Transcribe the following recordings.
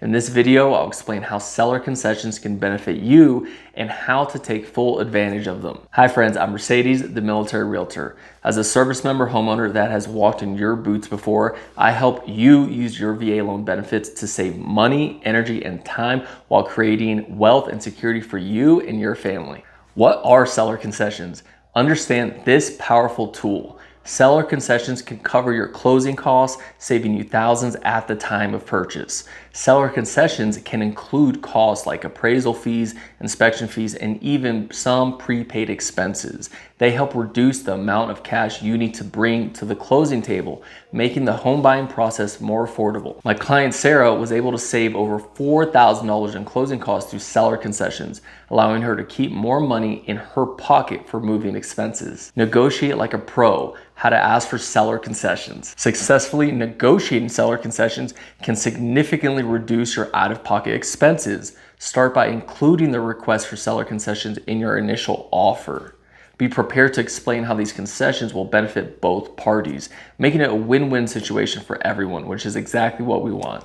In this video, I'll explain how seller concessions can benefit you and how to take full advantage of them. Hi friends, I'm Mercedes The Military Realtor. As a service member homeowner that has walked in your boots before, I help you use your VA loan benefits to save money, energy, and time while creating wealth and security for you and your family. What are seller concessions? Understand this powerful tool. Seller concessions can cover your closing costs, saving you thousands at the time of purchase. Seller concessions can include costs like appraisal fees, inspection fees, and even some prepaid expenses. They help reduce the amount of cash you need to bring to the closing table, making the home buying process more affordable. My client Sarah was able to save over $4,000 in closing costs through seller concessions, allowing her to keep more money in her pocket for moving expenses. Negotiate like a pro. How to ask for seller concessions. Successfully negotiating seller concessions can significantly reduce your out-of-pocket expenses. Start by including the request for seller concessions in your initial offer. Be prepared to explain how these concessions will benefit both parties, making it a win-win situation for everyone, which is exactly what we want.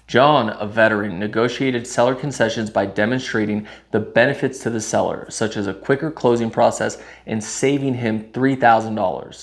John, a veteran, negotiated seller concessions by demonstrating the benefits to the seller, such as a quicker closing process and saving him $3,000.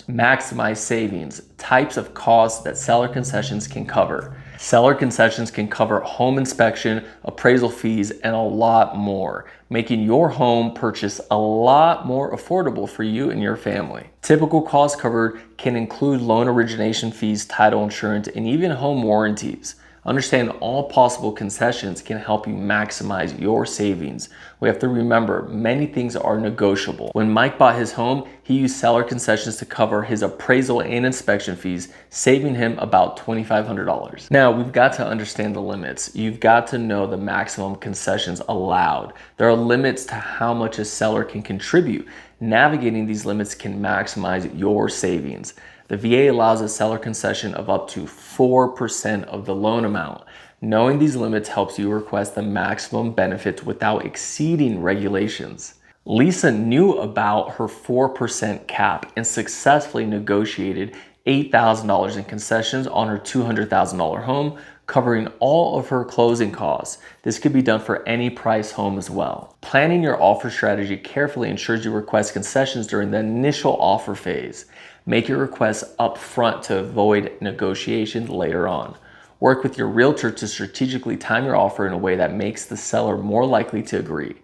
Maximize savings, types of costs that seller concessions can cover. Seller concessions can cover home inspection, appraisal fees, and a lot more, making your home purchase a lot more affordable for you and your family. Typical costs covered can include loan origination fees, title insurance, and even home warranties. Understand all possible concessions can help you maximize your savings. We have to remember many things are negotiable. When Mike bought his home, he used seller concessions to cover his appraisal and inspection fees, saving him about $2,500. Now, we've got to understand the limits. You've got to know the maximum concessions allowed. There are limits to how much a seller can contribute. Navigating these limits can maximize your savings. The VA allows a seller concession of up to 4% of the loan amount. Knowing these limits helps you request the maximum benefits without exceeding regulations. Lisa knew about her 4% cap and successfully negotiated $8,000 in concessions on her $200,000 home, covering all of her closing costs. This could be done for any price home as well. Planning your offer strategy carefully ensures you request concessions during the initial offer phase. Make your requests up front to avoid negotiation later on. Work with your realtor to strategically time your offer in a way that makes the seller more likely to agree.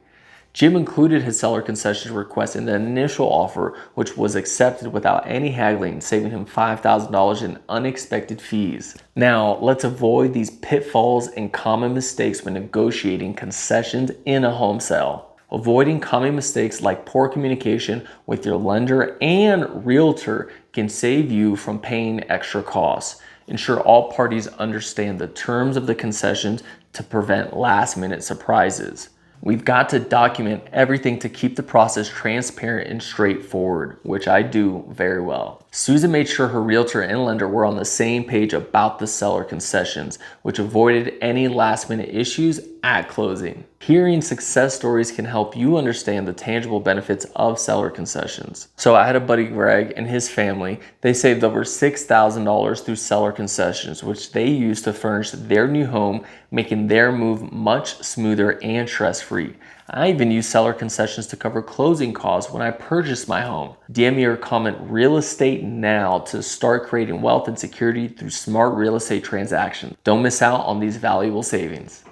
Jim included his seller concession request in the initial offer, which was accepted without any haggling, saving him $5,000 in unexpected fees. Now, let's avoid these pitfalls and common mistakes when negotiating concessions in a home sale. Avoiding common mistakes like poor communication with your lender and realtor can save you from paying extra costs. Ensure all parties understand the terms of the concessions to prevent last-minute surprises. We've got to document everything to keep the process transparent and straightforward, which I do very well. Susan made sure her realtor and lender were on the same page about the seller concessions, which avoided any last-minute issues at closing. Hearing success stories can help you understand the tangible benefits of seller concessions. So I had a buddy, Greg, and his family. They saved over $6,000 through seller concessions, which they used to furnish their new home, making their move much smoother and stress-free. I even used seller concessions to cover closing costs when I purchased my home. DM me or comment real estate now to start creating wealth and security through smart real estate transactions. Don't miss out on these valuable savings.